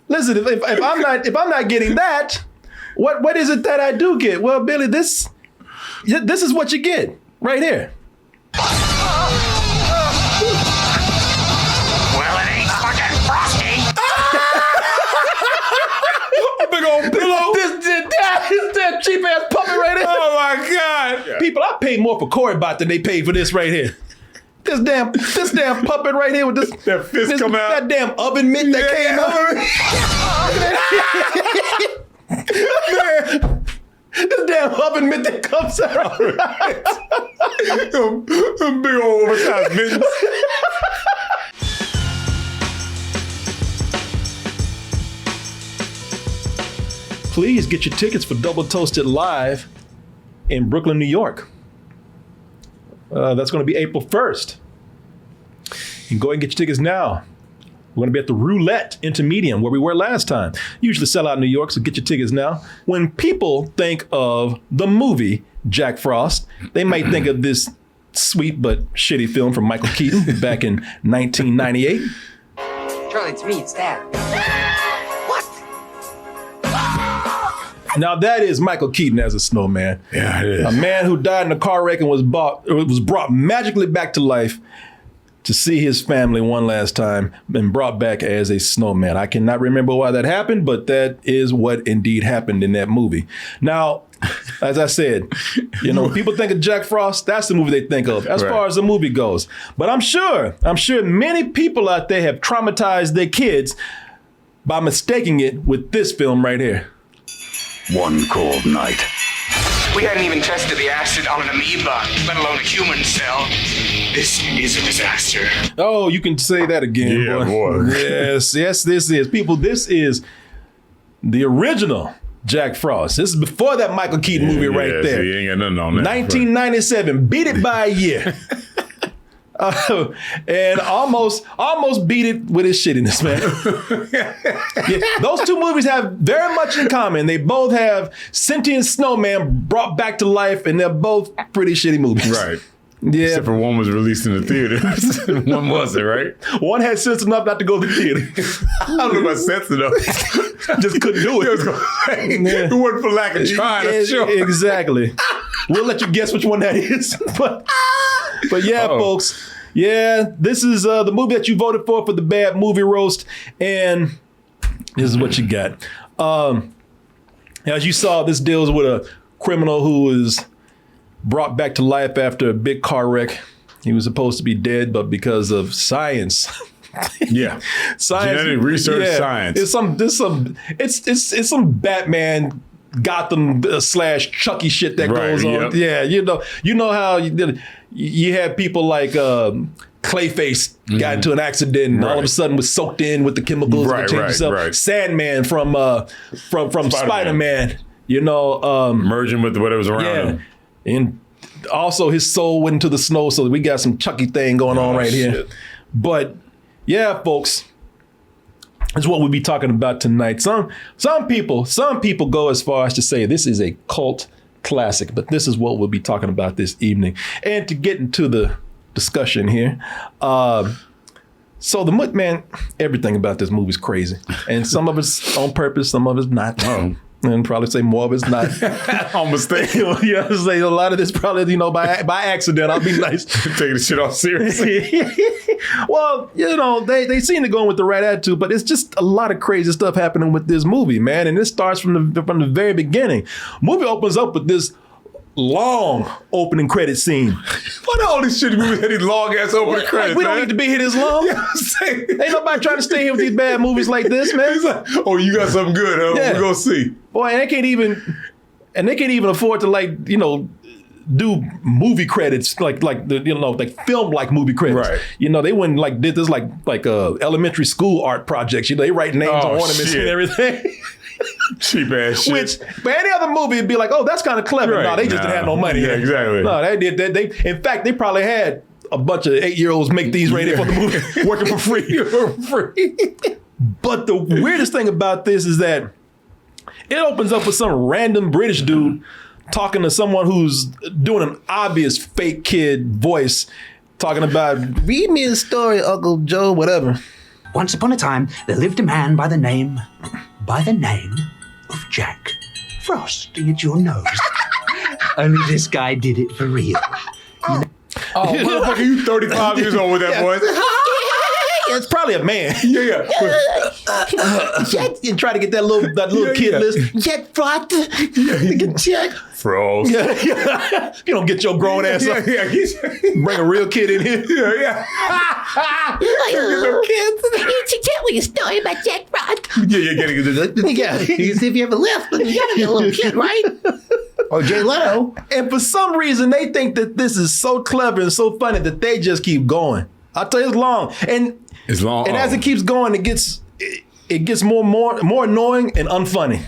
listen, if I'm not getting that, what is it that I do get? Well, Billy, this is what you get right here. Well, it ain't fucking frosty. A big old pillow. This that cheap ass puppet right here. Oh my God. People, I paid more for Corey Bot than they paid for this right here. This damn puppet right here with this That fist come out. That damn oven mitt that came out. Man, this damn oven mitt that comes out. Them big old oversized mittens. Please get your tickets for Double Toasted Live in Brooklyn, New York. That's going to be April 1st. You can go ahead and get your tickets now. We're going to be at the Roulette Intermedium where we were last time. Usually sell out in New York, so get your tickets now. When people think of the movie Jack Frost, they might think of this sweet but shitty film from Michael Keaton back in 1998. Charlie, it's me, it's Dad. Now that is Michael Keaton as a snowman. Yeah, it is. A man who died in a car wreck and was brought magically back to life to see his family one last time and brought back as a snowman. I cannot remember why that happened, but that is what indeed happened in that movie. Now, as I said, when people think of Jack Frost, that's the movie they think of as far as the movie goes. But I'm sure many people out there have traumatized their kids by mistaking it with this film right here. One cold night. We hadn't even tested the acid on an amoeba, let alone a human cell. This is a disaster. Oh, you can say that again, boy. Yes, this is. People, this is the original Jack Frost. This is before that Michael Keaton movie right there. He ain't got nothing on that. 1997, beat it by a year. And almost beat it with his shittiness, man. Those two movies have very much in common. They both have sentient snowman brought back to life, and they're both pretty shitty movies. Right. Yeah. Except for one was released in the theaters. One wasn't, right? One had sense enough not to go to the theater. I don't know about sense enough. Just couldn't do it. It wasn't for lack of trying, I'm sure. Exactly. We'll let you guess which one that is. But yeah, folks. Yeah, this is the movie that you voted for the bad movie roast. And this is what you got. As you saw, this deals with a criminal who is brought back to life after a big car wreck. He was supposed to be dead, but because of science. Science. Genetic research, science. It's some Batman Gotham / Chucky shit that goes on. Yeah, you know how you had people like Clayface got into an accident and all of a sudden was soaked in with the chemicals to change himself. Sandman from Spider-Man. Merging with whatever's around him. And also his soul went into the snow, so we got some Chucky thing going on right here. But yeah, folks, that's what we'll be talking about tonight. Some people go as far as to say this is a cult classic, but this is what we'll be talking about this evening. And to get into the discussion here, so everything about this movie is crazy, and some of it's on purpose, some of it's not. And probably say more of it's not on mistake. Say a lot of this probably, by accident. I'll be nice. Taking the shit off seriously. Well, they seem to go in with the right attitude, but it's just a lot of crazy stuff happening with this movie, man. And it starts from the very beginning. Movie opens up with this long opening credit scene. What all these shitty movies had these long ass opening credits? We don't need to be here this long. Ain't nobody trying to stay here with these bad movies like this, man. He's like, oh, you got something good, huh? Yeah. We're gonna see. Boy, and they can't even afford to do movie credits like film like movie credits. Right. They wouldn't did this like elementary school art projects. They write names on ornaments and everything. Cheap ass shit. Which, by any other movie, it'd be like, oh, that's kind of clever. Right. No, they just didn't have no money. Yeah, exactly. No, they did that. In fact, they probably had a bunch of 8-year-olds make these right there for the movie, working for free. But the weirdest thing about this is that it opens up with some random British dude talking to someone who's doing an obvious fake kid voice, talking about, read me a story, Uncle Joe, whatever. Once upon a time, there lived a man by the name of Jack Frost. It's your nose. Only this guy did it for real. Oh, motherfucker, you 35 years old with that voice. It's probably a man. Yeah. And try to get that little kid list. Jack Frost. Jack Frost. Yeah. You don't get your grown ass up. Bring a real kid in here. Yeah. Hello. Tell me a story about Jack Frost. Yeah, getting it. Yeah, if you ever left, you gotta be a little kid, right? Or Jay Leno. And for some reason, they think that this is so clever and so funny that they just keep going. I'll tell you, it's long. It's long. And as it keeps going, it gets more annoying and unfunny.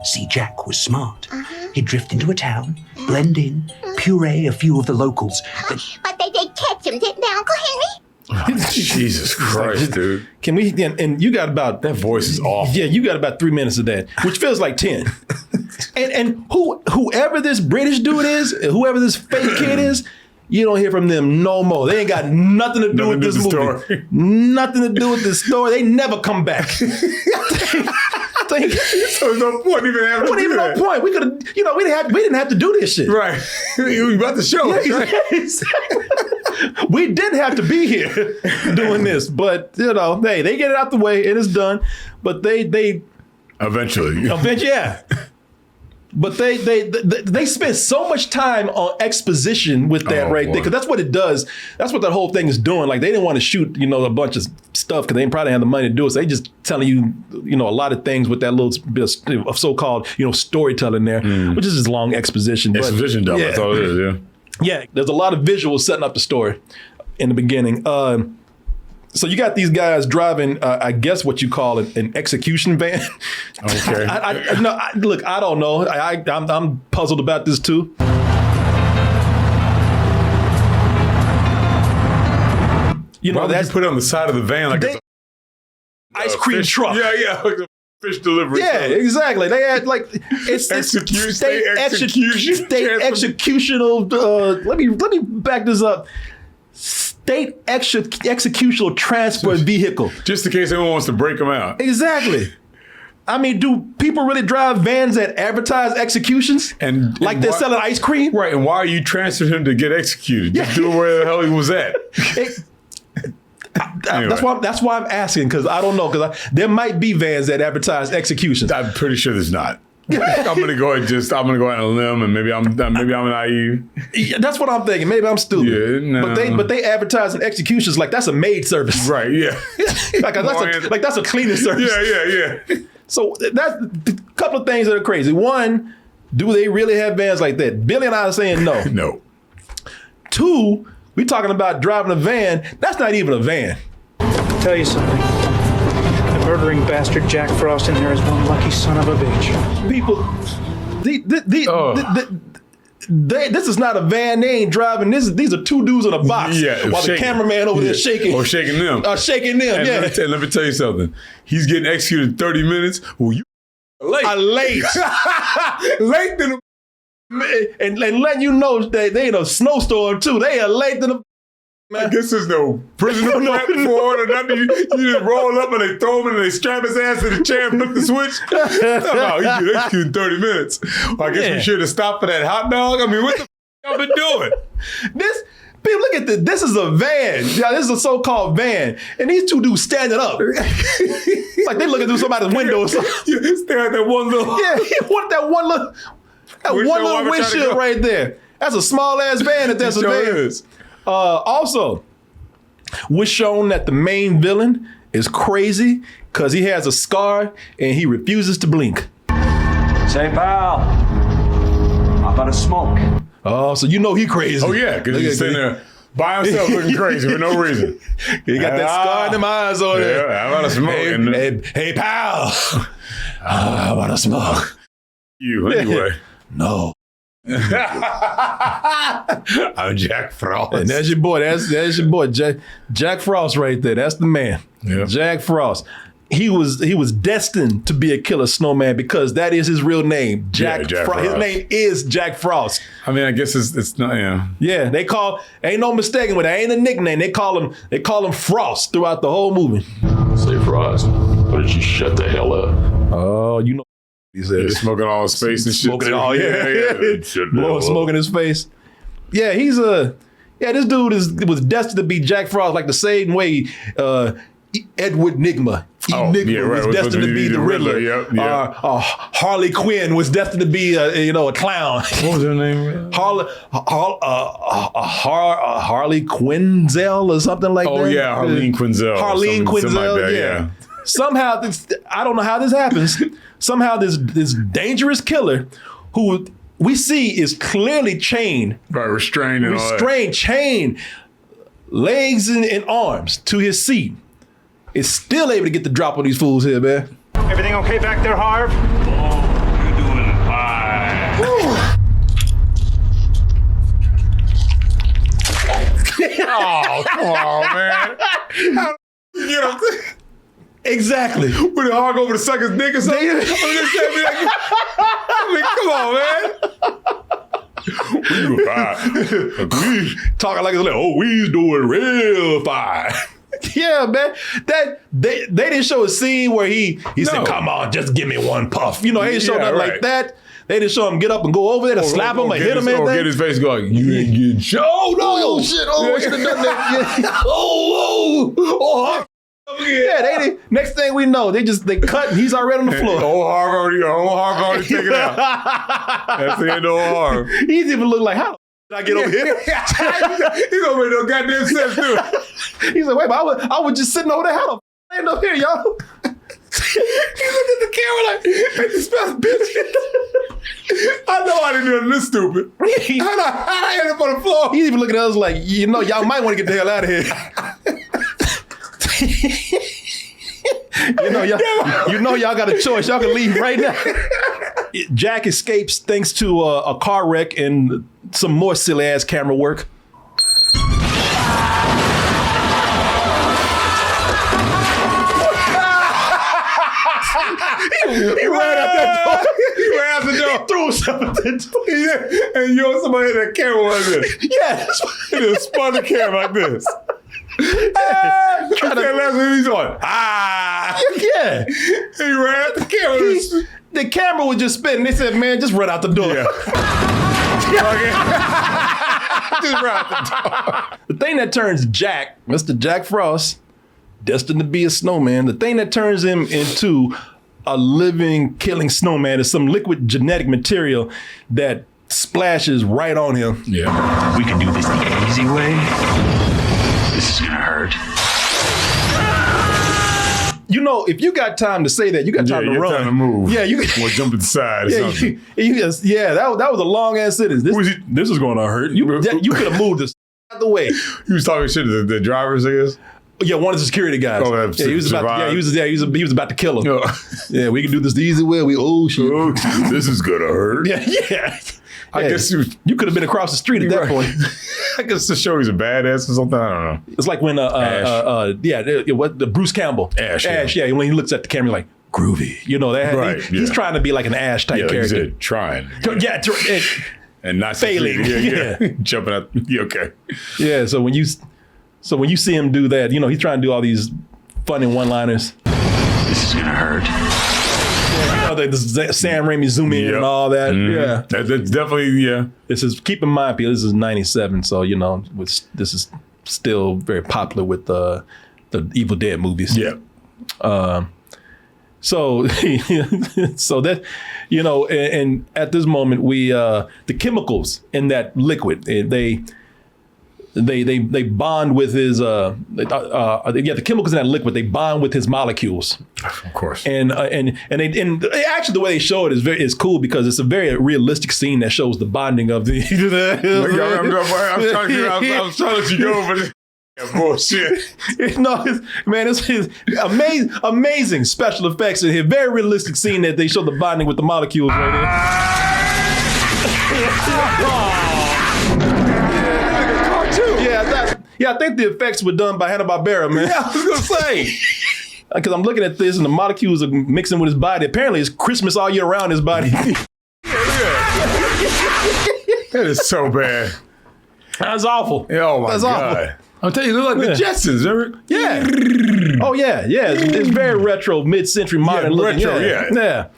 See, Jack was smart. He'd drift into a town, blend in, puree a few of the locals. But they did catch him, didn't they, Uncle Henry? Jesus Christ, dude. Can we? And you got about That voice is awful. Yeah, you got about 3 minutes of that, which feels like 10. and whoever this British dude is, whoever this fake kid is, you don't hear from them no more. They ain't got nothing to do with this movie. Story. Nothing to do with this story. They never come back. So there's no point even having to do that. No point. We could have, we didn't have to do this shit. Right. You about to show us, right? We didn't have to be here doing this, but hey, they get it out the way and it's done. But they Eventually, yeah. But they spend so much time on exposition with that right there, because that's what it does. That's what that whole thing is doing. Like, they didn't want to shoot, a bunch of stuff because they probably had the money to do it. So they just telling you, a lot of things with that little bit of so-called, storytelling there, which is just long exposition. Exposition dump. That's all it is. Yeah. Yeah, there's a lot of visuals setting up the story in the beginning. So you got these guys driving, I guess what you call an execution van. Okay. Look, I don't know. I'm puzzled about this too. Why would you put it on the side of the van like it's an ice cream truck. Yeah, like a fish delivery. Yeah, exactly. They had it's state executional. Let me back this up. State executional transport vehicle. Just in case anyone wants to break them out. Exactly. I mean, do people really drive vans that advertise executions? And like they're selling ice cream? Right, and why are you transferring him to get executed? Just do it where the hell he was at. Anyway. That's why I'm asking, because I don't know, because there might be vans that advertise executions. I'm pretty sure there's not. I'm gonna go out on a limb, and maybe I'm naive. Yeah, that's what I'm thinking. Maybe I'm stupid. Yeah, no. But they advertise in executions like that's a maid service. Right? Yeah. that's a cleaning service. Yeah. So that's a couple of things that are crazy. One, do they really have vans like that? Billy and I are saying no. No. Two, we talking about driving a van. That's not even a van. I'll tell you something. The murdering bastard Jack Frost in there is one lucky son of a bitch. People, this is not a van. They ain't driving. These are two dudes in a box. Yeah, while the cameraman over there shaking. Or shaking them. Shaking them, and let me tell you something. He's getting executed in 30 minutes. Well, you late. Late. Late than a... And letting you know that they in a snowstorm, too. They are late than a... I guess there's no prisoner prep for it or nothing. You just roll up and they throw him and they strap his ass to the chair and flip the switch. No, he get executed in 30 minutes. Well, I guess we should have stopped for that hot dog. I mean, what the y'all been doing? People, look at this. This is a van. Yeah, this is a so-called van. And these two dudes standing up. Like they looking through somebody's window or something. You stare at that one little... Yeah, what that one little windshield right there. That's a small-ass van if that's a van. Is. Also, we're shown that the main villain is crazy because he has a scar and he refuses to blink. Say, pal, how about a smoke? Oh, so you know he crazy. Oh, yeah, because he's sitting there by himself looking crazy for no reason. He got that scar in them eyes on there. Yeah, how about a smoke? Hey, pal, how about a smoke? You, anyway. No. I'm Jack Frost. And that's your boy. That's your boy, Jack Frost right there. That's the man. Yeah. Jack Frost. He was destined to be a killer snowman because that is his real name, Jack Frost. His name is Jack Frost. I mean, I guess it's not. Yeah. Yeah, ain't no mistaking with it. Ain't a nickname. They call him Frost throughout the whole movie. Say, Frost, why don't you shut the hell up? Oh, you know, he said He's smoking all his face and shit. smoking it all. Yeah. Shut the Blowing hell smoke up. in his face. Yeah, this dude was destined to be Jack Frost, like the same way Edward Nigma. Was destined to be the Riddler. Yep. Harley Quinn was destined to be a clown. What was her name? Harley Quinzel or something like that. Oh yeah, Harleen Quinzel. Harleen Quinzel, like that, yeah. Somehow, I don't know how this happens. Somehow, this dangerous killer, who we see is clearly chained, Right, restrained and all that. chained, legs and arms to his seat, is still able to get the drop on these fools here, man. Everything okay back there, Harv? You're doing fine. Oh, come on, man. You know, Exactly. would the hog over to suck his dick or something? We do fine. We talking like it's like, oh, we's doing real fine. Yeah, man. That they didn't show a scene where he said, "Come on, just give me one puff." They didn't show nothing like that. They didn't show him get up and go over there to slap him or hit him. Or get his face going. You ain't getting shot. Oh no! Oh shit! Oh, I should have done that. Yeah. Oh. Yeah, they did. Next thing we know, they cut and he's already on the floor. Old Harv already taken out. That's the end of old Harv. He's even looking like, how did I get over here? He don't make no goddamn sense, dude. He's like, wait, but I was just sitting over there. How the I end up here, y'all? He looked at the camera like, hey, this spell bitch. I know I didn't do nothing this stupid. How'd I end up on the floor? He's even looking at us like, y'all might want to get the hell out of here. Y'all got a choice. Y'all can leave right now. Jack escapes thanks to a car wreck and some more silly ass camera work. He ran out that door. He ran out the door. He threw himself at that door. And somebody had that camera like this. Yes. He just spun the camera like this. Last week he's on. Yeah. He ran out the camera. The camera was just spinning. They said, man, just run out the door. Yeah. Just run out the door. The thing that turns Jack, Mr. Jack Frost, destined to be a snowman, the thing that turns him into a living, killing snowman is some liquid genetic material that splashes right on him. Yeah. We can do this the easy way. This is gonna hurt. If you got time to say that, you got time to run. Time to move. Yeah, you or jump inside or something. That was a long ass sentence. This is going to hurt. You could have moved this out the way. He was talking shit to the drivers, I guess. Yeah, one of the security guys. Oh, yeah, he was about. He was about to kill him. Oh. Yeah, we can do this the easy way. Shit. Oh, this is gonna hurt. Yeah. I guess you could have been across the street at that point. I guess to show he's a badass or something. I don't know. It's like when Bruce Campbell. Ash, yeah. When he looks at the camera, like groovy. He's trying to be like an Ash type character. He said, trying. Yeah, and not failing. Yeah. Jumping out. Okay. Yeah. So when you see him do that, he's trying to do all these funny one-liners. This is gonna hurt. The Sam Raimi zoom in and all that. Yeah, that's definitely This is, keep in mind, this is '97, so this is still very popular with the Evil Dead movies. Yeah. So that and at this moment the chemicals in that liquid they bond with his the chemicals in that liquid, they bond with his molecules. Of course. And actually the way they show it is cool because it's a very realistic scene that shows the bonding of the I was trying to let you go over this. Bullshit. It's amazing special effects in here. Very realistic scene that they show the bonding with the molecules right here. Yeah, I think the effects were done by Hanna-Barbera, man. Yeah, I was gonna say. Because I'm looking at this and the molecules are mixing with his body. Apparently it's Christmas all year round his body. That is so bad. That's awful. Oh my That's God. awful. I'll tell you, they look like the Jetsons, remember? Yeah. Oh yeah. It's very retro, mid-century, modern looking. Retro, Yeah.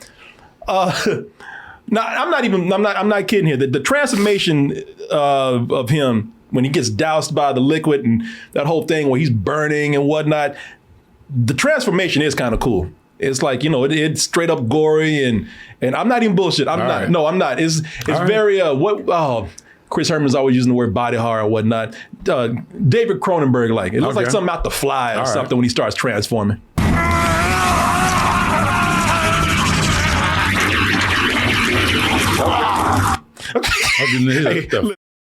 No, I'm not kidding here. The transformation of him when he gets doused by the liquid and that whole thing where he's burning and whatnot, the transformation is kind of cool. It's like, it's straight up gory and I'm not even bullshit. I'm not. It's very Chris Herman's always using the word body horror or whatnot. David Cronenberg like. It looks like something out The Fly or something when he starts transforming. I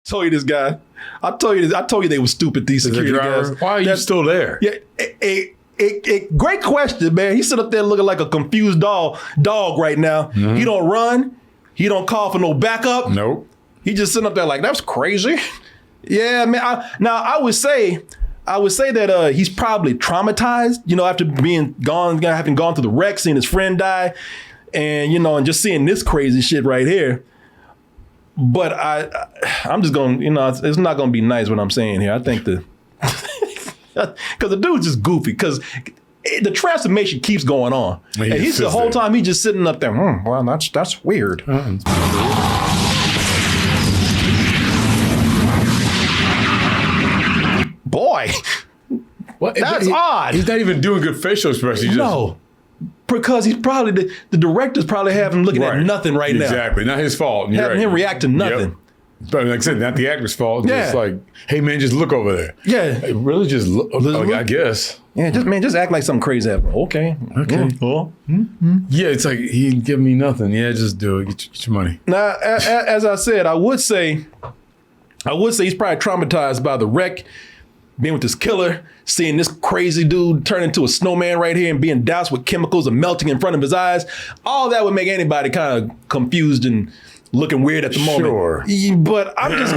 told you this guy. I told you they were stupid, these security guys. Why are you still there? Yeah, great question, man. He's sitting up there looking like a confused dog right now. Mm-hmm. He don't run. He don't call for no backup. Nope. He just sitting up there like, that's crazy. Yeah, man. I would say that he's probably traumatized, after having gone through the wreck, seeing his friend die, and and just seeing this crazy shit right here. But I'm just going, it's not going to be nice what I'm saying here. I think because the dude's just goofy because the transformation keeps going on. And he's the whole time he's just sitting up there. Well, that's weird. Boy, that's odd. He's not even doing good facial expressions. No, because he's probably the directors probably have him looking at nothing right now. Exactly, not his fault. Having him react to nothing. Yep. But like I said, not the actor's fault. Yeah. Just like, hey man, just look over there. Yeah, hey, really, just look. I guess. Yeah, just act like something crazy happened. Okay. Yeah, it's like he didn't give me nothing. Yeah, just do it. Get your money. Now, as I said, I would say he's probably traumatized by the wreck, being with this killer, seeing this crazy dude turn into a snowman right here and being doused with chemicals and melting in front of his eyes. All that would make anybody kind of confused and looking weird at the moment. Sure. But I'm just,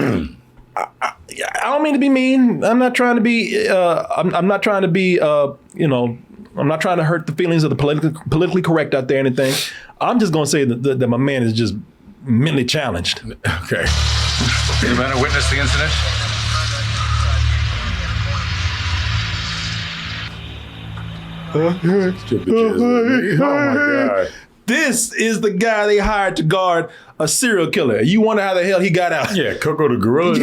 I don't mean to be mean. I'm not trying to be, I'm not trying to be, I'm not trying to hurt the feelings of the politically correct out there or anything. I'm just going to say that my man is just mentally challenged. Okay. You men who witnessed the incident? Oh my God. This is the guy they hired to guard a serial killer. You wonder how the hell he got out. Yeah, Coco the gorilla.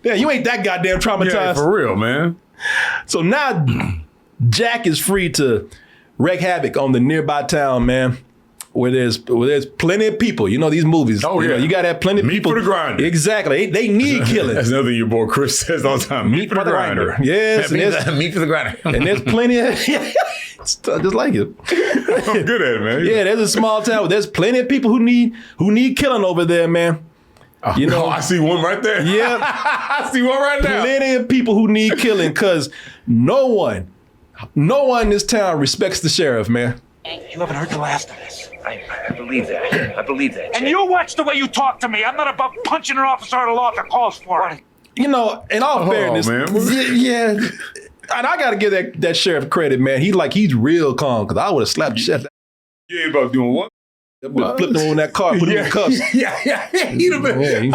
Yeah, you ain't that goddamn traumatized. Yeah, for real, man. So now Jack is free to wreak havoc on the nearby town, man. Where there's plenty of people. These movies. Oh, yeah. You got to have plenty of people. Meat for the grinder. Exactly. They need killing. That's another thing your boy Chris says all the time. Meat for the grinder. Yes. Meat for the grinder. And there's plenty of... just like it. I'm good at it, man. Yeah, there's a small town where there's plenty of people who need killing over there, man. I see one right there. Yeah. I see one right now. Plenty of people who need killing because no one in this town respects the sheriff, man. You haven't heard the last of this. I believe that. I believe that. And you watch the way you talk to me. I'm not about punching an officer out of law if it calls for it. In all fairness, man. Yeah. And I got to give that sheriff credit, man. He's real calm because I would have slapped the sheriff. You ain't about doing what? Flipped him on that car, put him in cuffs. Yeah. He'd have been. Take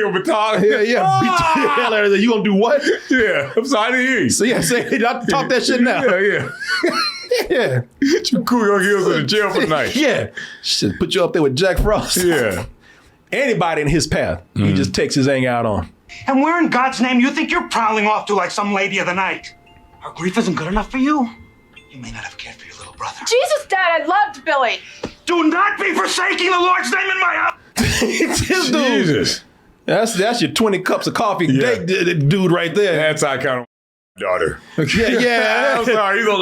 a baton. Yeah. Beat the hell out of it. You gonna do what? Yeah. I'm sorry, I didn't hear you. So say, talk that shit now. Yeah. Yeah. You cool your heels in the jail for the night. Yeah. Should put you up there with Jack Frost. Yeah. Anybody in his path, he just takes his anger out on. And where in God's name you think you're prowling off to like some lady of the night? Our grief isn't good enough for you? You may not have cared for your little brother. Jesus, Dad, I loved Billy. Do not be forsaking the Lord's name in my house. This dude. Jesus. That's your 20 cups of coffee dude right there. That's how I kind of daughter. Yeah. I'm sorry. He's like,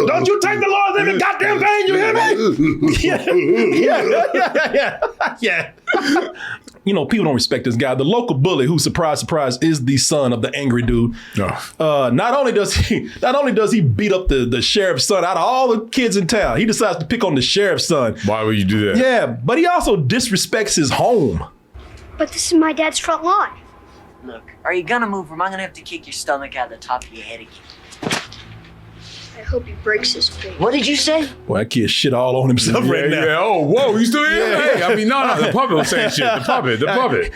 don't you take the Lord's name in goddamn vain, you hear me? Yeah. People don't respect this guy. The local bully, who, surprise, is the son of the angry dude. Oh. Not only does he beat up the sheriff's son out of all the kids in town, he decides to pick on the sheriff's son. Why would you do that? Yeah, but he also disrespects his home. But this is my dad's front lawn. Look, are you gonna move or am I gonna have to kick your stomach out of the top of your head again? I hope he breaks his face. What did you say? Boy, that kid shit all on himself right now. Yeah. Oh, whoa, you still here? Yeah. Hey, I mean, no, the puppet was saying shit. The puppet.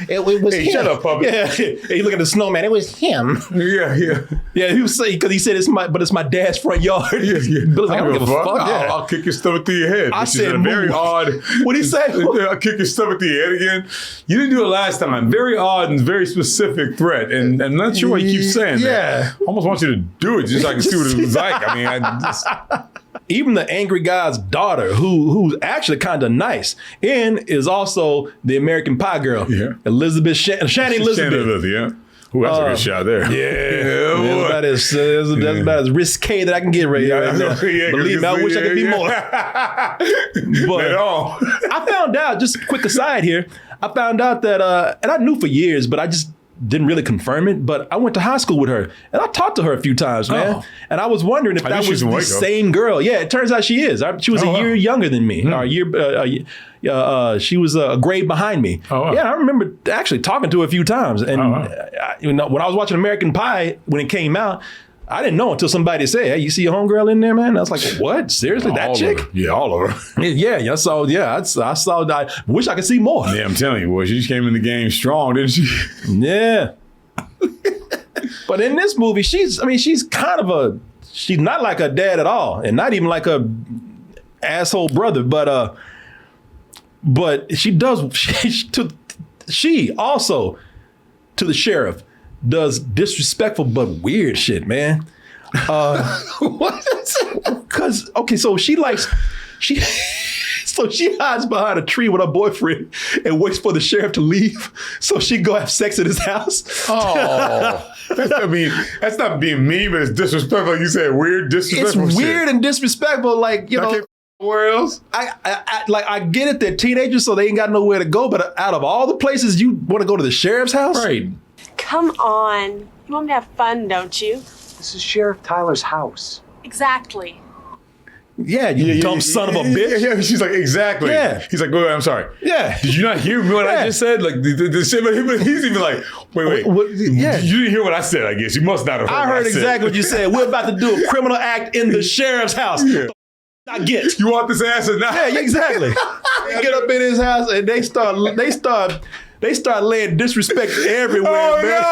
It was Hey, him. shut up, puppet. Yeah, he look at the snowman. It was him. Yeah. He was saying because he said it's my dad's front yard. Yeah. Billy's like, I don't give a fuck. I'll kick your stomach through your head. I Which said is a very odd. What'd he say? I'll kick your stomach through your head again. You didn't do it last time. Very odd and very specific threat. And I'm not sure why you keep saying that. I almost want you to do it just so I can see what it was like. I mean, even the angry guy's daughter, who's actually kind of nice, and is also the American Pie girl, Elizabeth Shannon Elizabeth. Yeah. Ooh, that's a good shot there. Yeah, that's about as risque that I can get right now. Believe me, I wish I could be more. But I found out, just a quick aside here, I found out that, and I knew for years, but I just didn't really confirm it, but I went to high school with her, and I talked to her a few times, man. And I was wondering if that was the same girl. Yeah, it turns out she is. She was a year younger than me. She was a grade behind me. Yeah, I remember actually talking to her a few times. And when I was watching American Pie when it came out, I didn't know until somebody said, "Hey, you see your homegirl in there, man?" I was like, "What? Seriously, that chick?" Yeah, all of her. I saw that. I wish I could see more. Yeah, I'm telling you, boy, she just came in the game strong, didn't she? Yeah. But in this movie, she's kind of she's not like her dad at all, and not even like her asshole brother, but she does, she also, to the sheriff, does disrespectful but weird shit, man. What? Because, okay, so she hides behind a tree with her boyfriend and waits for the sheriff to leave so she can go have sex at his house. Oh, that's not being mean, but it's disrespectful. Like you said, weird, disrespectful. It's weird and disrespectful. Like, you know, where else? I get it. They're teenagers, so they ain't got nowhere to go. But out of all the places you want to go to the sheriff's house, right? Come on. You want me to have fun, don't you? This is Sheriff Tyler's house. Exactly. Yeah, you dumb son of a bitch. Yeah, she's like, exactly. Yeah. He's like, I'm sorry. Yeah. Did you not hear what I just said? Like, the shit, but he's even like, wait. Yeah. You didn't hear what I said, I guess. You must not have heard I heard exactly what you said. We're about to do a criminal act in the sheriff's house. Yeah. I get. You want this ass or not? Yeah, exactly. Get up in his house and they start laying disrespect everywhere, man.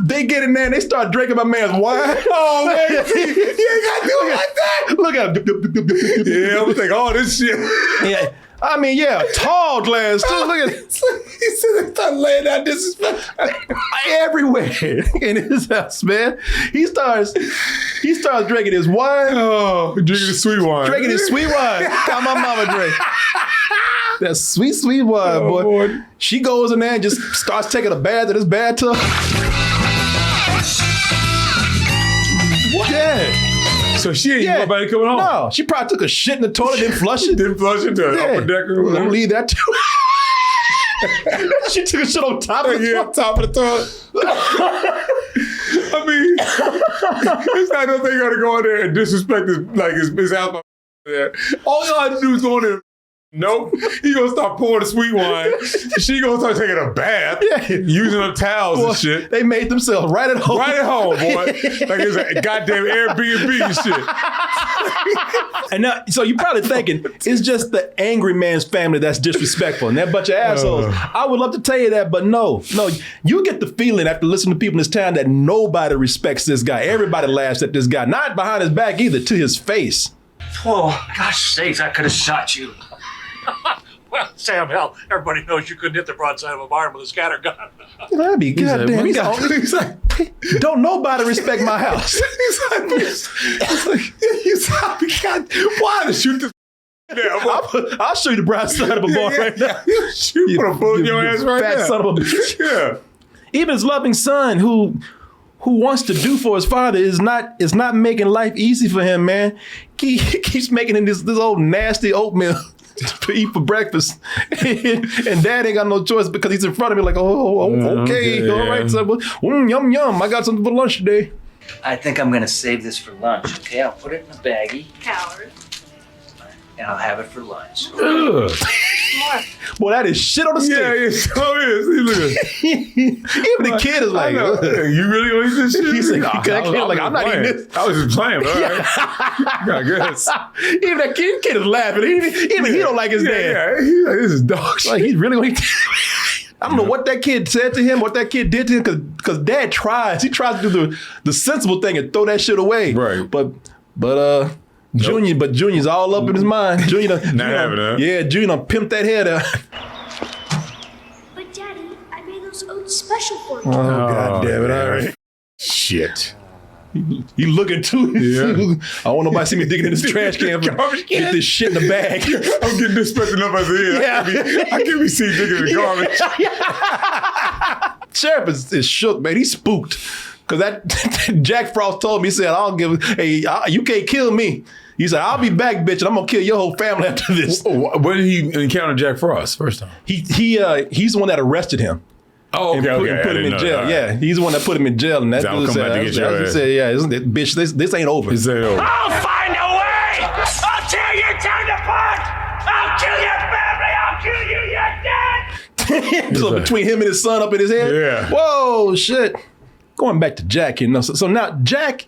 They get in there and they start drinking my man's wine. Oh, man. You ain't got to do it like that. Look at him. Yeah, I'm going to take all this shit. Yeah. I mean, yeah, tall glass too. Look at it. He said they start laying down disrespect everywhere in his house, man. He starts drinking his wine. Oh, drinking his sweet wine. Drinking his sweet wine. How my mama drink. That sweet, sweet wine, boy. She goes in there and just starts taking a bath in his bathtub. What? Yeah. So she ain't even nobody coming home? No, she probably took a shit in the toilet, didn't flush it. Didn't flush it to an upper deck or whatever. Don't leave that too. She took a shit on top of the toilet. Top of the toilet. I mean, it's not no thing you gotta go in there and disrespect his house. All y'all had to do is go in there. Nope. He gonna start pouring the sweet wine. She gonna start taking a bath, using her towels and shit. They made themselves right at home. Right at home, boy. Like it's a goddamn Airbnb and shit. And now, so you're probably thinking, it's just the angry man's family that's disrespectful and that bunch of assholes. I would love to tell you that, but no. You get the feeling after listening to people in this town that nobody respects this guy. Everybody laughs at this guy. Not behind his back either, to his face. Oh, gosh sakes, I could have shot you. Well, Sam, hell, everybody knows you couldn't hit the broadside of a barn with a scatter gun. That'd be goddamn. He's like, don't nobody respect my house. He's like, why to shoot this? I'll show you the broadside of a barn right now. You put a bullet in your ass right now. Fat son of a bitch. Yeah. Even his loving son, who wants to do for his father, is not making life easy for him, man. He keeps making him this old nasty oatmeal to eat for breakfast, and Dad ain't got no choice because he's in front of me like, okay, all right, so yum, I got something for lunch today. I think I'm gonna save this for lunch. Okay, I'll put it in a baggie. Coward. and I'll have it for lunch. Ugh. Boy, that is shit on the stick. Yeah, it so is. See, look at Even the kid is like, you really want to eat this shit? He's like, I'm not eating this. I was just playing, but all right. I guess. Even that kid is laughing. Even he don't like his dad. Yeah, he's like, this is dog shit. Like, he really want to I don't know what that kid said to him, what that kid did to him, because dad tries. He tries to do the sensible thing and throw that shit away. Right. But Junior's all up in his mind. Junior done pimped that head out. But Daddy, I made those oats special for you. Oh, God damn it. All right. Shit. You looking too. Yeah. I don't want nobody see me digging in this trash can. Get this shit in the bag. I'm getting disrespected enough as it is. Yeah. I can't be seen digging in the garbage. Sheriff is shook, man. He's spooked. Because that Jack Frost told me, he said, you can't kill me. He said, I'll be back, bitch, and I'm going to kill your whole family after this. When did he encounter Jack Frost first time? He's the one that arrested him. Oh, okay. Put him in jail. Right. Yeah, he's the one that put him in jail. And that dude said, bitch, this ain't over. This ain't over. I'll find a way! I'll tear your town apart! I'll kill your family! I'll kill you! You're dead! So between him and his son up in his head? Yeah. Whoa, shit. Going back to Jack, you know. So now Jack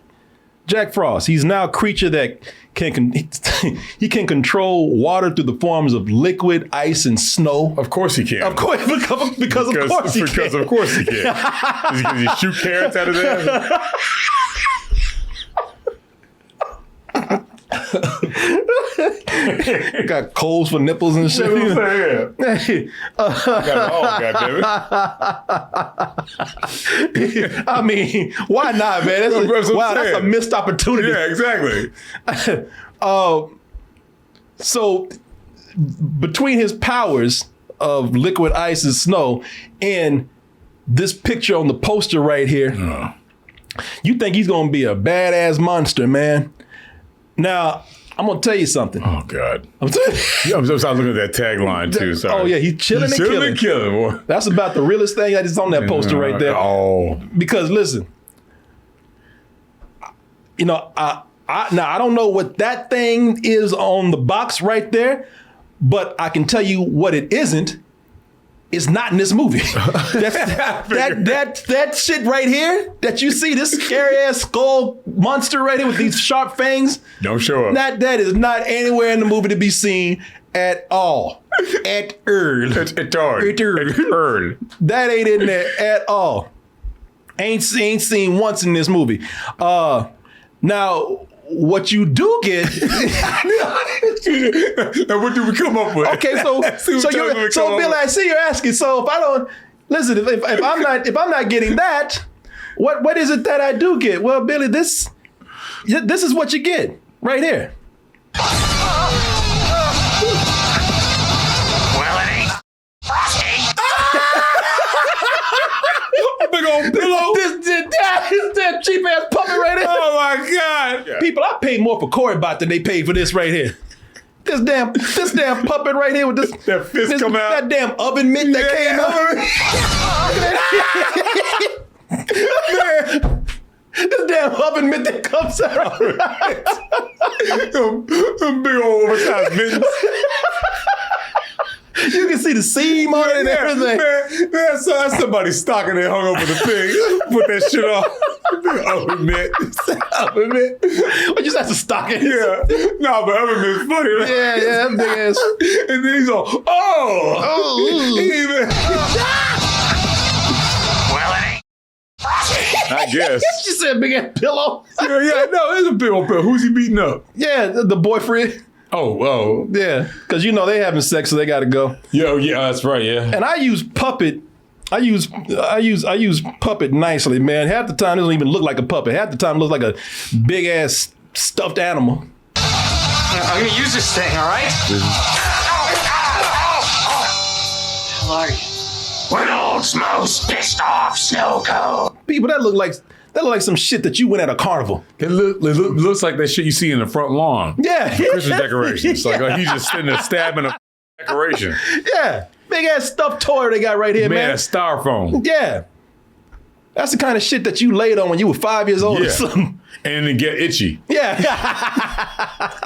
Frost, he's now a creature that he can control water through the forms of liquid, ice, and snow. Of course he can. Of course, because of course he can. Because of course he can. Can he shoot carrots out of there? Got coals for nipples and shit. Got it all, goddammit. I mean, why not, man? That's a missed opportunity. Yeah, exactly. So between his powers of liquid, ice, and snow and this picture on the poster right here, you think he's going to be a badass monster, man. Now, I'm going to tell you something. Oh, God. I'm looking at that tagline, too. Sorry. Oh, yeah. He's chilling and killing. Boy. That's about the realest thing that is on that poster right there. Oh. Because, listen, you know, I don't know what that thing is on the box right there, but I can tell you what it isn't. It's not in this movie. That shit right here that you see, this scary ass skull monster right here with these sharp fangs. Don't show up. That is not anywhere in the movie to be seen at all. At all. That ain't in there at all. Ain't seen once in this movie. Now, what you do get. Now, what do we come up with? Okay, so Billy, I see you're asking. So if I don't listen, if I'm not getting that, what is it that I do get? Well, Billy, this is what you get right here. Well, it ain't. Big old pillow. This cheap ass puppet right here. Oh my God. People, I paid more for Corey Bot than they paid for this right here. This damn puppet right here with this that fist come out. That damn oven mitt that came out. Man. This damn oven mitt that comes out. Them big old oversized mittens. You can see the seam on it and everything. Man, that's somebody's stocking they hung over the thing. Put that shit on. Oven mitt. Oven mitt. Well, you just have to stock it. Yeah. No, but oven mitt's funny. Right? Yeah, that big ass. And then he's all, Well, it ain't. I guess. She said big ass pillow. Yeah, no, it's a big old pillow. Who's he beating up? Yeah, the boyfriend. Oh. Yeah, because you know they having sex, so they got to go. Yeah, that's right, yeah. And I use puppet. I use puppet nicely, man. Half the time it doesn't even look like a puppet. Half the time it looks like a big ass stuffed animal. I'm gonna use this thing, all right? How are you? World's most pissed off snow cone. People, that look like some shit that you went at a carnival. It looks like that shit you see in the front lawn. Yeah. Christmas decorations. Like he's just sitting there stabbing a decoration. Yeah. Big ass stuffed toy they got right here, man. Man, a styrofoam. Yeah. That's the kind of shit that you laid on when you were 5 years old or something. And then get itchy. Yeah.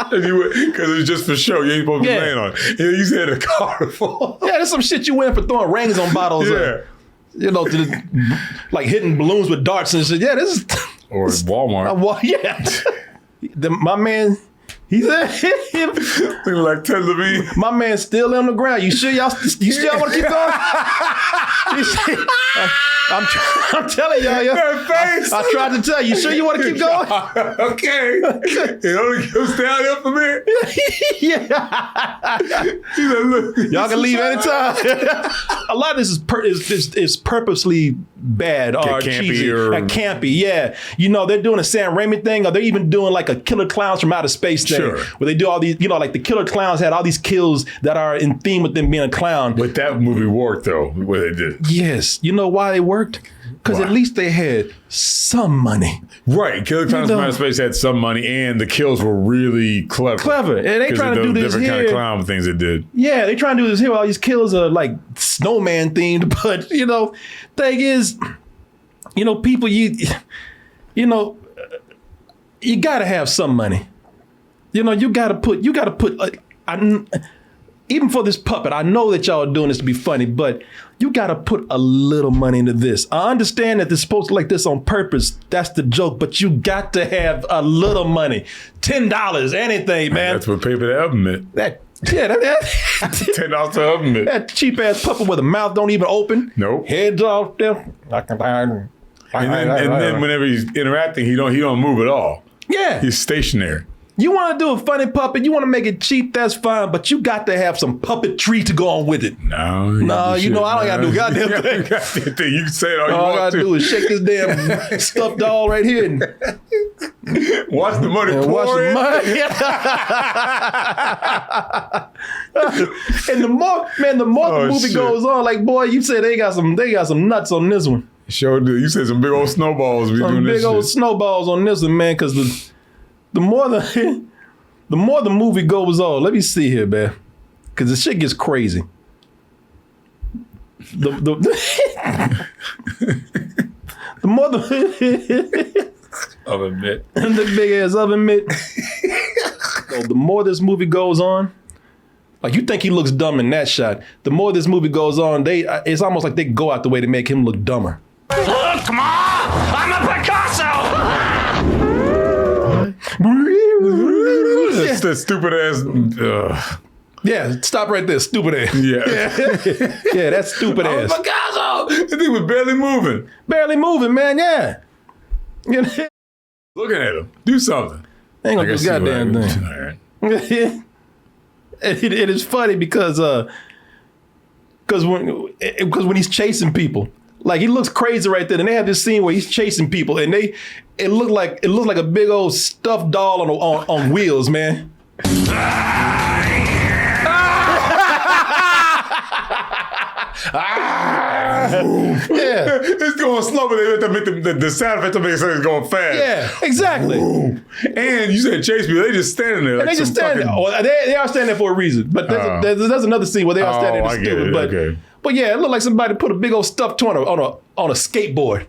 Because it was just for show. You ain't supposed to be laying on it. And you said a carnival. Yeah, there's some shit you win for throwing rings on bottles. You know, like hitting balloons with darts and shit. Yeah, this is... Or Walmart. My man... He said, they were like Ted Levine. My man's still on the ground. You sure y'all want to keep going? I'm telling y'all. I tried to tell you. You sure you want to keep going? Okay. It only goes downhill from here. He's like, look, y'all can leave anytime. A lot of this is purposely bad or cheesy. Campy, yeah. You know, they're doing a Sam Raimi thing, or they're even doing like a Killer Clowns from Outer Space thing, where they do all these, you know, like the Killer Clowns had all these kills that are in theme with them being a clown. But that movie worked, though, what they did. Yes. You know why they worked? Because at least they had some money. Right. Killer Clowns from Outer Space had some money, and the kills were really clever. And they trying to do this different here. kind of clown things they did. Yeah, they trying to do this here. All these kills are like snowman themed, but you know, thing is, you know, people, you gotta have some money. You know, you gotta put. Even for this puppet, I know that y'all are doing this to be funny, but you gotta put a little money into this. I understand that they're supposed to like this on purpose. That's the joke, but you got to have a little money. $10, anything, man. That's what paper the oven meant. $10 to oven meant. That cheap ass puppet with a mouth don't even open. Nope. Heads off there. And then whenever he's interacting, he don't move at all. Yeah. He's stationary. You want to do a funny puppet, you want to make it cheap, that's fine, but you got to have some puppetry to go on with it. No, you know, I don't got to do a goddamn thing. You can say it all you want to. All I got to do is shake this damn stuffed doll right here and watch the money pour in. And the more the movie goes on, like, boy, you said they got some nuts on this one. Sure do. You said some big old snowballs. Some big old snowballs on this one, man, because the more the movie goes on, let me see here, man, because the shit gets crazy. The more the oven mitt, the big ass oven mitt. So the more this movie goes on, like you think he looks dumb in that shot. The more this movie goes on, it's almost like they go out the way to make him look dumber. Look, come on! I'm a Picasso! That's that stupid ass. Yeah, stop right there, stupid ass. Yeah, yeah, that's stupid ass. Picasso. That thing was barely moving. Barely moving, man. Yeah. Looking at him, do something. Ain't gonna do a goddamn thing. All right. It is funny because when he's chasing people. Like he looks crazy right there, and they have this scene where he's chasing people, and it looked like a big old stuffed doll on wheels, man. Yeah, it's going slow, but they have to make the sound effect to make it sound it's going fast. Yeah, exactly. Ooh. And you said chase people, they just standing there. And they just standing there. Well, they are standing there for a reason. But there's another scene where they are standing there stupid. But yeah, it looked like somebody put a big old stuffed toy on a skateboard.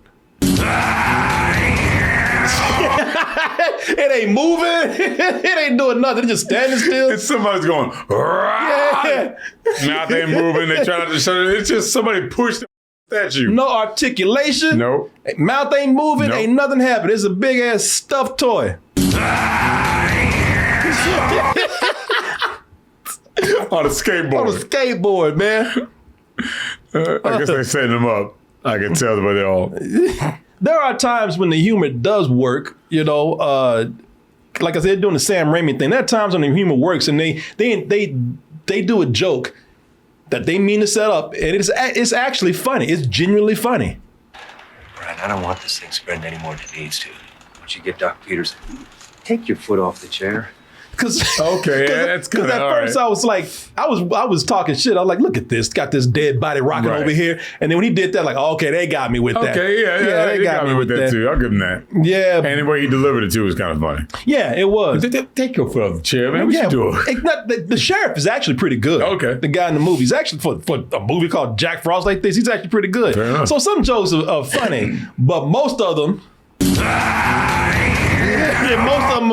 It ain't moving. It ain't doing nothing. It's just standing still. It's somebody's going. Yeah. Mouth ain't moving. They trying to show it. It's just somebody pushed at you. No articulation. Nope. Mouth ain't moving. Nope. Ain't nothing happening. It's a big ass stuffed toy. On a skateboard. On a skateboard, man. I guess they're setting them up. I can tell by they all. There are times when the humor does work, you know. Like I said, doing the Sam Raimi thing. There are times when the humor works, and they do a joke that they mean to set up, and it's actually funny. It's genuinely funny. Brian, I don't want this thing spreading any more than it needs to. Why don't you get Doc Peters? Take your foot off the chair. that's good. At first I was like, I was talking shit. I was like, look at this, got this dead body rocking over here. And then when he did that, like, okay, they got me with that. Okay, they got me with that too. I'll give him that. Yeah. And the way he delivered it too was kind of funny. Yeah, it was. Take your foot off the chair, man. What you doing? The sheriff is actually pretty good. Okay. The guy in the movie. He's actually, for a movie called Jack Frost like this, he's actually pretty good. So some jokes are funny, but most of them,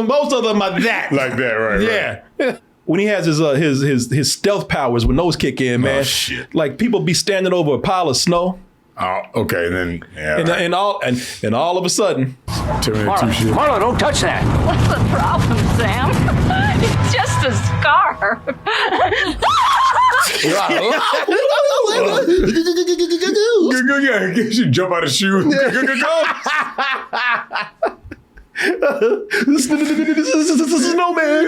most of them are that. Like that, right? Yeah. Right. When he has his stealth powers, when those kick in, man. Oh, shit. Like people be standing over a pile of snow. Oh, okay, then and all of a sudden, Marlo, don't touch that. What's the problem, Sam? It's just a scar. You should jump out of shoes. Snowman.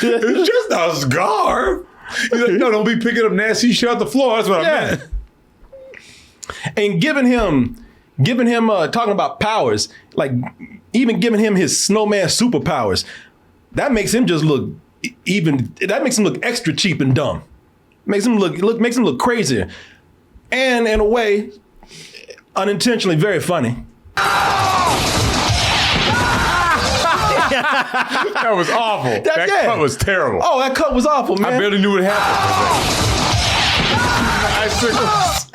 It's just a scar. He's like, no, don't be picking up nasty shit off the floor. That's what I meant. And giving him talking about powers, like even giving him his snowman superpowers, that makes him just look extra cheap and dumb. Makes him look crazier. And in a way, unintentionally very funny. That was awful. That cut was terrible. Oh, that cut was awful, man. I barely knew what happened.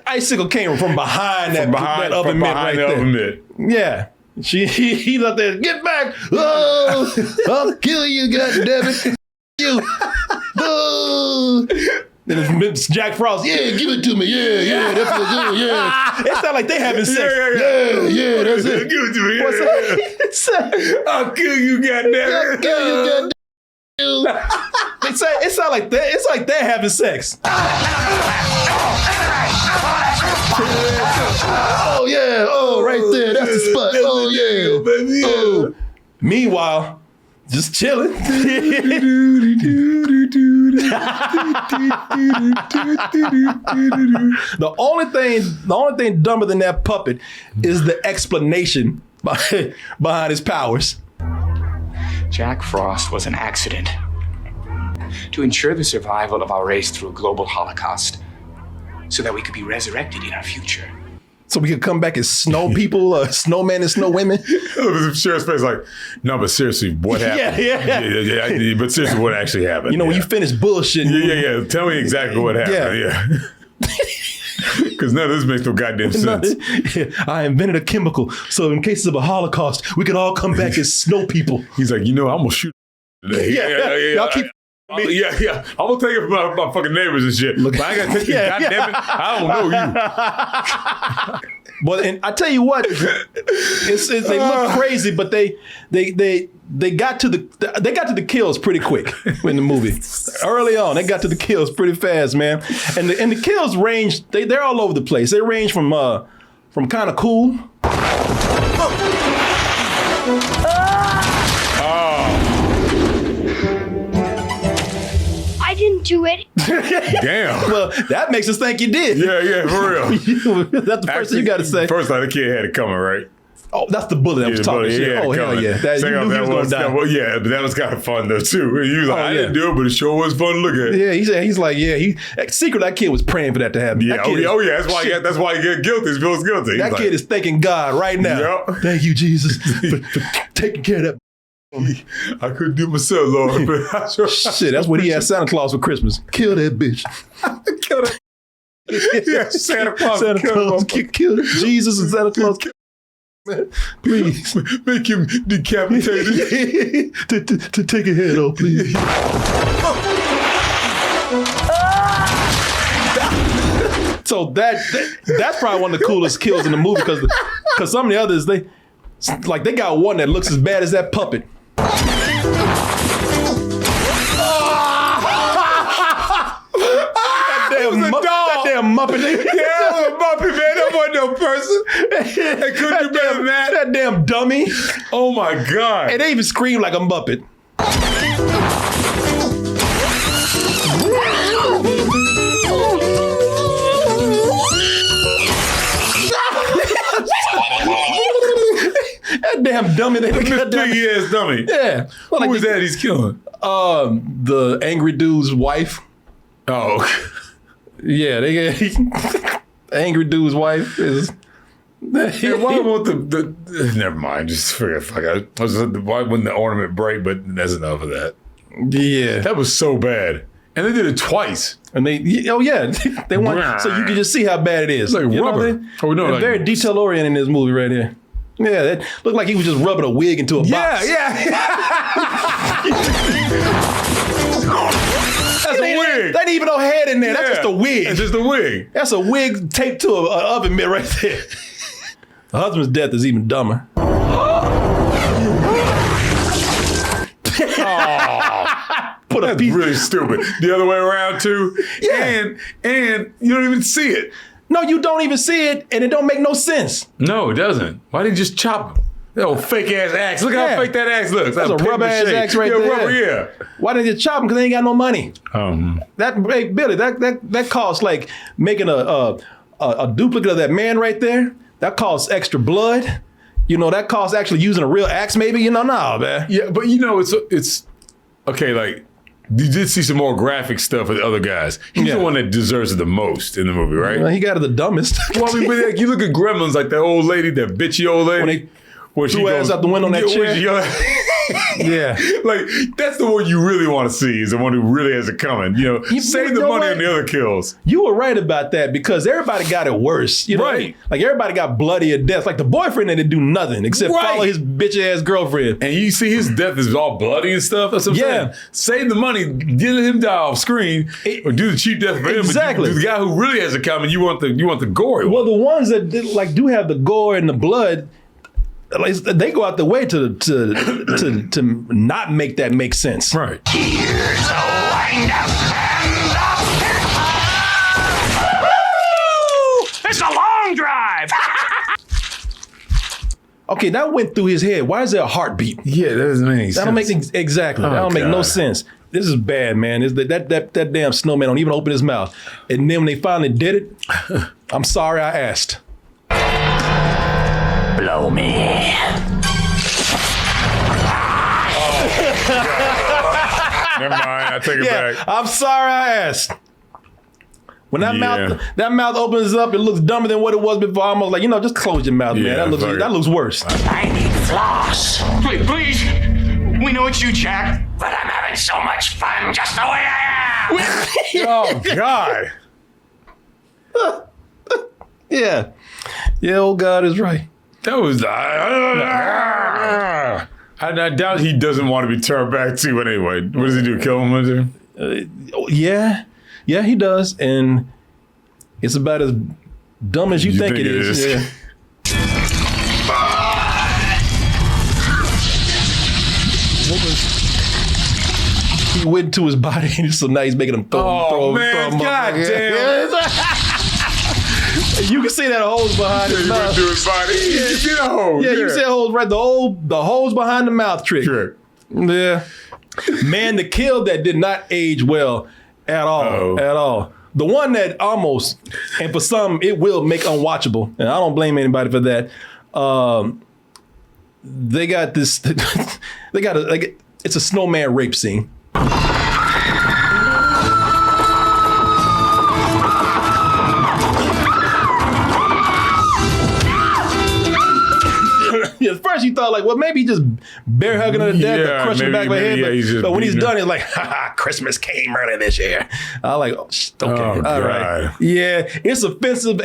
Icicle came from behind that oven mitt right there. Yeah. He's up there, get back. Oh, I'll kill you, goddammit. You. Oh. Then it's Jack Frost. Yeah, give it to me. Yeah, that feels good. Yeah. It sounds like they having sex. Yeah, that's it. Give it to me. What's that? I'll kill you, goddammit. I'll kill you, goddammit. It sounds like it's like they're having sex. Oh yeah, right there. That's the spot. Oh yeah, baby. Oh. Meanwhile, just chilling. The only thing dumber than that puppet is the explanation behind his powers. Jack Frost was an accident. To ensure the survival of our race through a global holocaust, so that we could be resurrected in our future. So we could come back as snow people, snowmen and snow women. Sheriff's face like, no, but seriously, what happened? Yeah. But seriously, what actually happened? You know, when you finish bullshitting. Yeah. Tell me exactly what happened. Yeah. Because none of this makes no goddamn sense. I invented a chemical, so in cases of a Holocaust, we could all come back as snow people. He's like, I'm gonna shoot today. Yeah. Y'all keep. I'm gonna take it from my fucking neighbors and shit. But I gotta take it. Goddamn it, I don't know you. Well, and I tell you what, they look crazy, but they got to the kills pretty quick in the movie. Early on, they got to the kills pretty fast, man. And the kills range. They're all over the place. They range from kind of cool. I didn't do it. Damn. Well, that makes us think you did. Yeah, for real. That's the first thing you got to say. First time the kid had it coming, right? Oh, that's the bullet that was talking shit. Oh, hell yeah. You knew he was going to die. Well, yeah, but that was kind of fun, though, too. He was like, I didn't do it, but it sure was fun to look at. Yeah, he's like, secretly, that kid was praying for that to happen. Yeah, that's why he get guilty. He feels guilty. That kid is thanking God right now. Yep. Thank you, Jesus, for taking care of that. I couldn't do it myself, Lord. But shit, that's what he asked Santa Claus for Christmas. Kill that bitch. Kill that. Yeah, Santa Claus. Kill Jesus and Santa Claus. Man, please make him decapitated. to take a head off, please. So that's probably one of the coolest kills in the movie because some of the others they got one that looks as bad as that puppet. That damn Muppet. Yeah, that was a Muppet, man. That wasn't no person. They couldn't do better than that. That damn dummy. Oh my God. And they even scream like a Muppet. damn dummy. This piggy ass dummy. Yeah. Well, Who was that he's killing? The angry dude's wife. Oh. Yeah, angry dude's wife is. Yeah, why won't the never mind, just forget. Why wouldn't the ornament break? But that's enough of that. Yeah, that was so bad, and they did it twice. And they want so you can just see how bad it is. It's like rubber. They're very detail oriented in this movie right here. Yeah, that looked like he was just rubbing a wig into a box. Yeah. That's a wig. That ain't even no head in there. That's just a wig. It's just a wig. That's a wig taped to an oven mitt right there. The husband's death is even dumber. That's really stupid. The other way around too. Yeah. And you don't even see it. No, you don't even see it, and it don't make no sense. No, it doesn't. Why didn't you just chop him? That old fake ass axe. Look how fake that axe looks. That's a rubber ass axe right there. Rubber, yeah. Why didn't you chop him? Because they ain't got no money. Hey, Billy, that costs like making a duplicate of that man right there. That costs extra blood. You know, that costs actually using a real axe, maybe. You know, nah, man. Yeah, but you know, it's okay. Like you did see some more graphic stuff with the other guys. He's the one that deserves it the most in the movie, right? Well, he got it the dumbest. Well, I mean, but like, you look at Gremlins, like that old lady, that bitchy old lady. When she threw ass out the window on that chair. Yeah. Like, that's the one you really want to see, is the one who really has it coming. You know, save the money on the other kills. You were right about that, because everybody got it worse. You know? Right. Like, everybody got bloody at death. Like, the boyfriend didn't do nothing except follow his bitch-ass girlfriend. And you see his death is all bloody and stuff. That's what I'm saying. Save the money, get him die off screen, or do the cheap death for him. Exactly. But the guy who really has it coming, you want the gory one. Well, the ones that do have the gore and the blood, they go out the way to not make that make sense. Right. Here's a wind up and It's a long drive. Okay, that went through his head. Why is there a heartbeat? Yeah, that doesn't make any sense. That don't make exactly. That don't make no sense. This is bad, man. That damn snowman don't even open his mouth. And then when they finally did it, I'm sorry I asked. blow me. Never mind, I take it back. I'm sorry I asked. When that mouth opens up, it looks dumber than what it was before. I'm almost like, just close your mouth, man. That looks worse. I need floss. Please. We know it's you, Jack. But I'm having so much fun just the way I am. Oh, God. Yeah, old God is right. That was... I doubt he doesn't want to be turned back to, but anyway. What does he do, kill him with him? Yeah, he does. And it's about as dumb as you think it is. Yeah. He went to his body, so now he's making him throw him. God damn. You can see that hose behind his mouth. He went to his body. You can see the hose. Yeah, you can see the hose, right? The hose behind the mouth trick. Yeah. Man, the kill that did not age well at all. At all. The one that almost, and for some, it will make unwatchable. And I don't blame anybody for that. They got this, it's a snowman rape scene. At first you thought like, well, maybe he just bear hugging her to death or crushing the back of her head. But when he's done, it's like, Christmas came early this year. I like, okay, all right. Yeah, it's offensive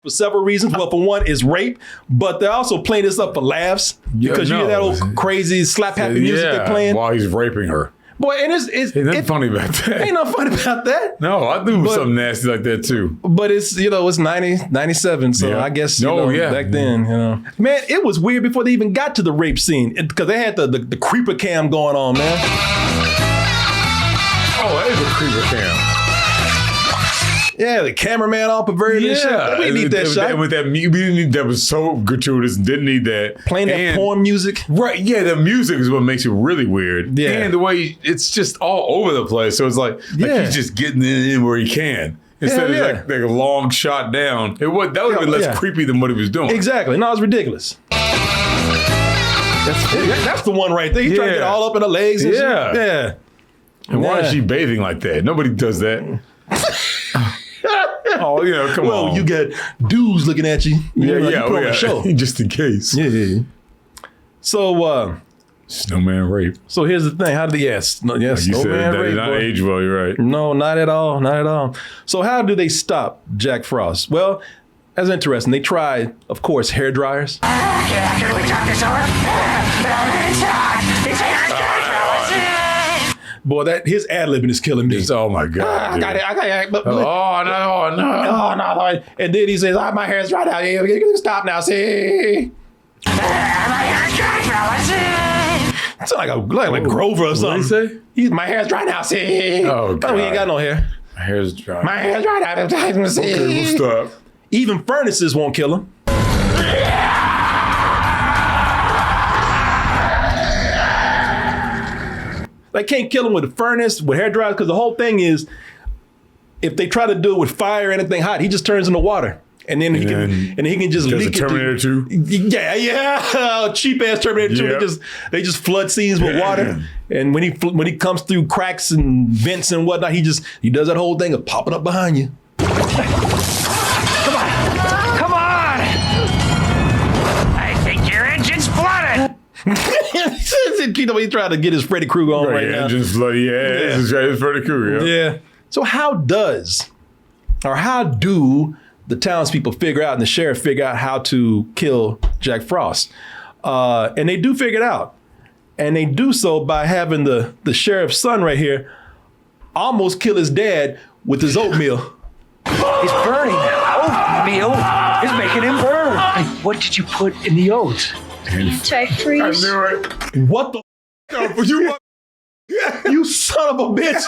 for several reasons. Well, for one, it's rape, but they're also playing this up for laughs because you hear that old crazy slap happy music they're playing while he's raping her. Boy, and it's nothing funny about that. Ain't nothing funny about that. No, I do something nasty like that too. But it's, it's 97, so I guess back then, Man, it was weird before they even got to the rape scene because they had the creeper cam going on, man. Oh, that is a creeper cam. Yeah, the cameraman all perverted and shit. We didn't need that shot. With that, we didn't need that. Was so gratuitous. Didn't need that. Playing that porn music. Right. Yeah, the music is what makes it really weird. Yeah. And the way it's just all over the place. So it's like he's just getting in where he can. Instead of like a long shot down. That would have been less creepy than what he was doing. Exactly. No, it's ridiculous. That's the one right there. He's trying to get all up in her legs and shit. Yeah. And why is she bathing like that? Nobody does that. Oh, come on. Well, you got dudes looking at you. You put on a show. Just in case. Yeah. So, snowman rape. So here's the thing. How did snowman rape? Not age well, you're right. No, not at all. Not at all. So how do they stop Jack Frost? Well, that's interesting. They tried, of course, hair dryers. Can we talk this over? Boy, his ad-libbing is killing me. Oh my God. I got it. No. And then he says, my hair's dry now. You can stop now. See? My hair's dry, fellas. It's like Grover or something. What did he say? My hair's dry now. See? Oh, God. We ain't got no hair. My hair's dry. My hair's dry now. See? Okay, we'll stop. Even furnaces won't kill him. They can't kill him with a furnace, with hair dryers, because the whole thing is, if they try to do it with fire or anything hot, he just turns into water. And then he can just leak it. Terminator 2? Yeah. Cheap ass Terminator 2. Yep. They just flood scenes with water. And when he comes through cracks and vents and whatnot, he does that whole thing of popping up behind you. Come on! I think your engine's flooded. He's trying to get his Freddy Krueger on right now. Engine's flooded. Yeah. This is Freddy Krueger. Yeah. So how do the townspeople figure out and the sheriff figure out how to kill Jack Frost? And they do figure it out. And they do so by having the sheriff's son right here almost kill his dad with his oatmeal. It's burning. Oatmeal is making him burn. What did you put in the oats? Antifreeze. I knew it. What the you son of a bitch.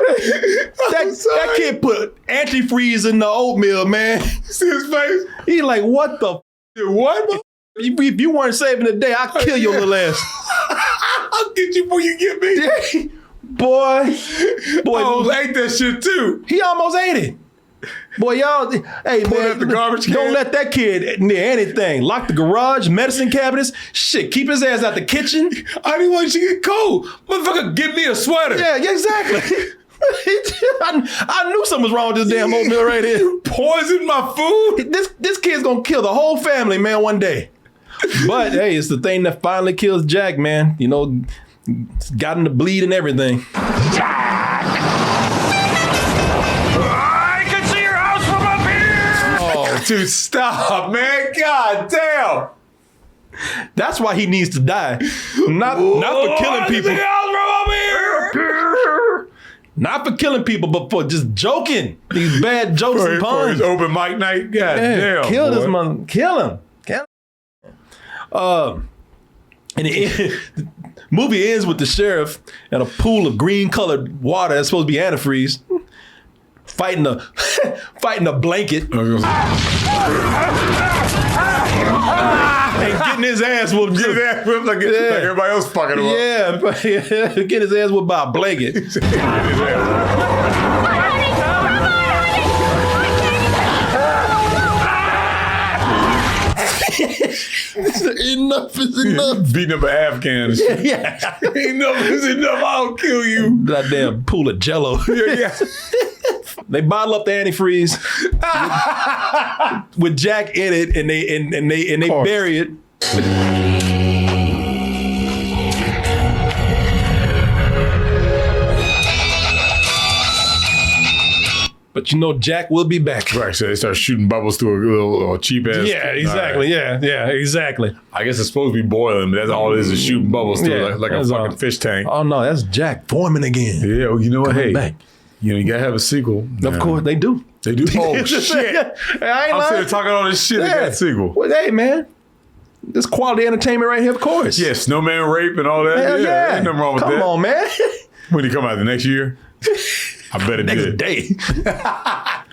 that kid put antifreeze in the oatmeal, man. See his face? He like, what the what? If you weren't saving the day, I'll kill your little ass. I'll get you before you get me. Boy, I almost ate that shit too. He almost ate it. Boy, y'all, hey man, the garbage can. Don't let that kid near anything. Lock the garage, medicine cabinets. Shit, keep his ass out the kitchen. I didn't want you to get cold. Motherfucker, give me a sweater. Yeah, exactly. I knew something was wrong with this damn oatmeal right here. You poisoned my food. This kid's gonna kill the whole family, man, one day. But hey, it's the thing that finally kills Jack, man. You know, it's got him to bleed and everything. I can see your house from up here! Oh, dude, stop, man. God damn. That's why he needs to die. Not for killing people. Not for killing people, but for just joking. These bad jokes and puns. For his open mic night. God damn. Kill this man. Kill him. And the movie ends with the sheriff in a pool of green colored water that's supposed to be antifreeze, fighting a blanket. And getting his ass whooped. Get his ass whooped like everybody else fucking him up. Yeah, get his ass whooped by a blanket. Enough is enough. Beating up an Afghan. Yeah. Enough is enough. I'll kill you. That damn pool of jello. Yeah. They bottle up the antifreeze with Jack in it, and they bury it. But you know, Jack will be back. Right, so they start shooting bubbles through a little cheap ass. Yeah, exactly. Right. Yeah, exactly. I guess it's supposed to be boiling, but that's all it is shooting bubbles through like a fucking fish tank. Oh no, that's Jack Foreman again. Yeah, well, you know what? Hey, back. You gotta have a sequel. Of course, they do. They do. Oh shit! I'm sitting talking all this shit. They got a sequel. Well, hey man, this quality entertainment right here, of course. Yeah, snowman rape and all that. Hell yeah. Ain't nothing wrong with that. Come on, man. When he come out the next year? I bet it next did. day.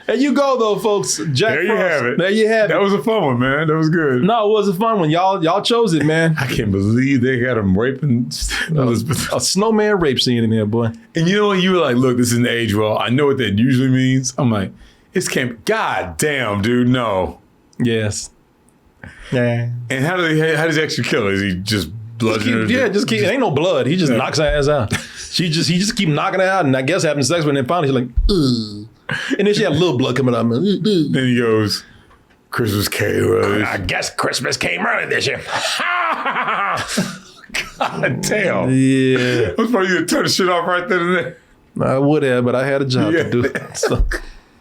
There you go, though, folks. Jack there you Frost. have it. There you have it. That was a fun one, man. That was good. No, it was a fun one. Y'all chose it, man. I can't believe they got him raping Elizabeth. A snowman rape scene in there, boy. And you know what? You were like, look, this isn't age well. I know what that usually means. I'm like, it's camp. God damn, dude, no. Yes. Yeah. And how does he actually kill her? Is he just bludgeoning her? Yeah, just keep. It ain't no blood. He just knocks her ass out. He just keep knocking her out, and I guess having sex with her. And then finally she's like, ugh. And then she had a little blood coming out. Then he goes, Christmas came early. I guess Christmas came early this year. God damn. Yeah. I was probably going to turn the shit off right then and there. I would have, but I had a job to do. So.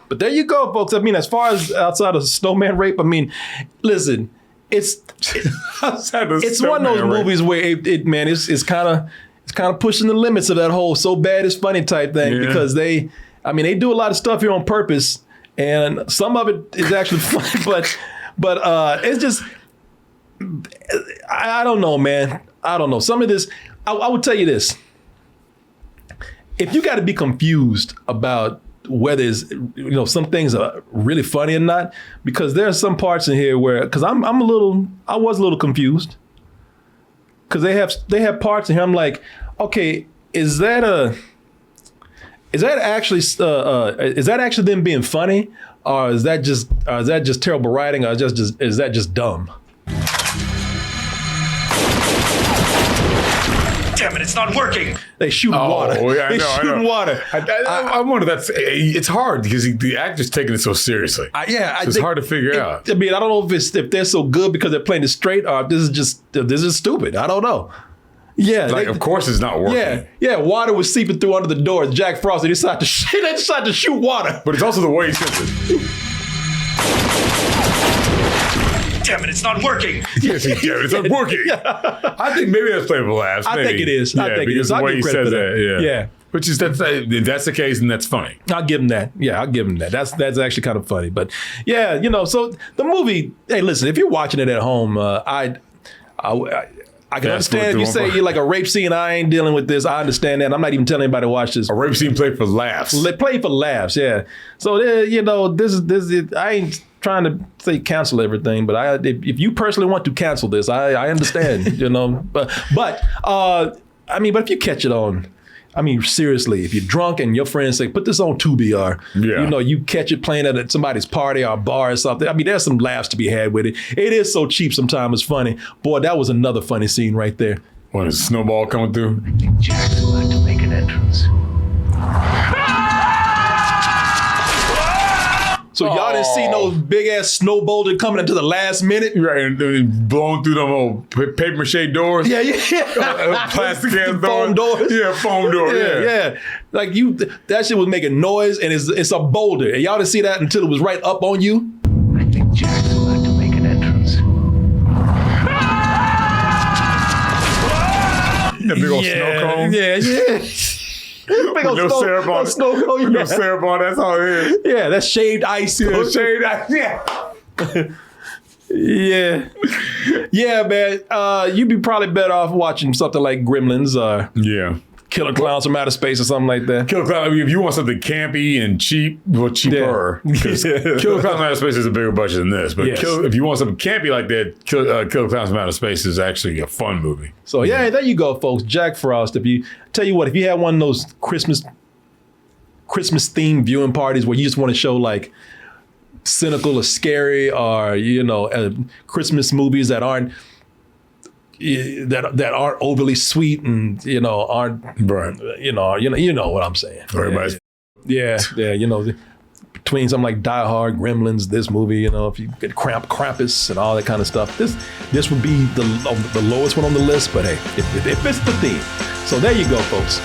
But there you go, folks. I mean, as far as outside of snowman rape, I mean, listen, it's one of those movies where it's kind of pushing the limits of that whole so bad it's funny type thing because they do a lot of stuff here on purpose, and some of it is actually funny, but it's just I don't know, man. I don't know. Some of this, I would tell you this. If you got to be confused about whether it's, some things are really funny or not, because there are some parts in here where, because I was a little confused. Because they have parts in here, I'm like, okay, is that actually them being funny, or is that just terrible writing, or is that just dumb? Damn it, it's not working. They shoot water. Yeah, they shoot water. I wonder, it's hard because the actor's taking it so seriously. It's hard to figure out. I mean, I don't know if they're so good because they're playing it straight, or if this is stupid. I don't know. Yeah, of course it's not working. Yeah. Water was seeping through under the door. Jack Frost decided to shoot water. But it's also the way he says it. Damn it, it's not working. Yes, it's not working. I think maybe that's played for laughs. I think it is. I think it is. The way he says that. Yeah. Which is if that's the case, then that's funny. I'll give him that. Yeah, I'll give him that. That's actually kind of funny. But yeah, so the movie. Hey, listen, if you're watching it at home, I can understand if you say you're like a rape scene. I ain't dealing with this. I understand that. I'm not even telling anybody to watch this. A rape scene played for laughs. Play for laughs. Yeah. So this is. I ain't trying to say cancel everything, but if you personally want to cancel this, I understand. But if you catch it on. I mean, seriously, if you're drunk and your friends say, put this on Tubi, or, you catch it playing at somebody's party or bar or something. I mean, there's some laughs to be had with it. It is so cheap sometimes it's funny. Boy, that was another funny scene right there. When a snowball coming through? I think Jack's about to make an entrance. So y'all didn't see no big-ass snow boulder coming into the last minute? Right, and blowing through them old paper mache doors? Yeah. Plastic ass doors. Foam doors. Yeah, foam door, yeah. Like that shit was making noise, and it's a boulder. And y'all didn't see that until it was right up on you? I think Jack's about to make an entrance. That big old snow cone? Yeah. Big old no snow cone. No Cerebon, that's all it is. Yeah, that's shaved ice. Yeah, shaved ice, yeah. Yeah, man. You'd be probably better off watching something like Gremlins or Killer Clowns from Outer Space or something like that. Killer Clowns, if you want something campy and cheap, well, cheaper. Because Killer Clowns from Outer Space is a bigger budget than this. But if you want something campy like that, Killer Clowns from Outer Space is actually a fun movie. So there you go, folks. Jack Frost. If you had one of those Christmas themed viewing parties where you just want to show like cynical or scary or Christmas movies that aren't overly sweet and aren't right. You know what I'm saying. Everybody's between something like Die Hard, Gremlins, this movie, if you get Krampus and all that kind of stuff, this would be the lowest one on the list. But hey, it fits the theme. So there you go, folks.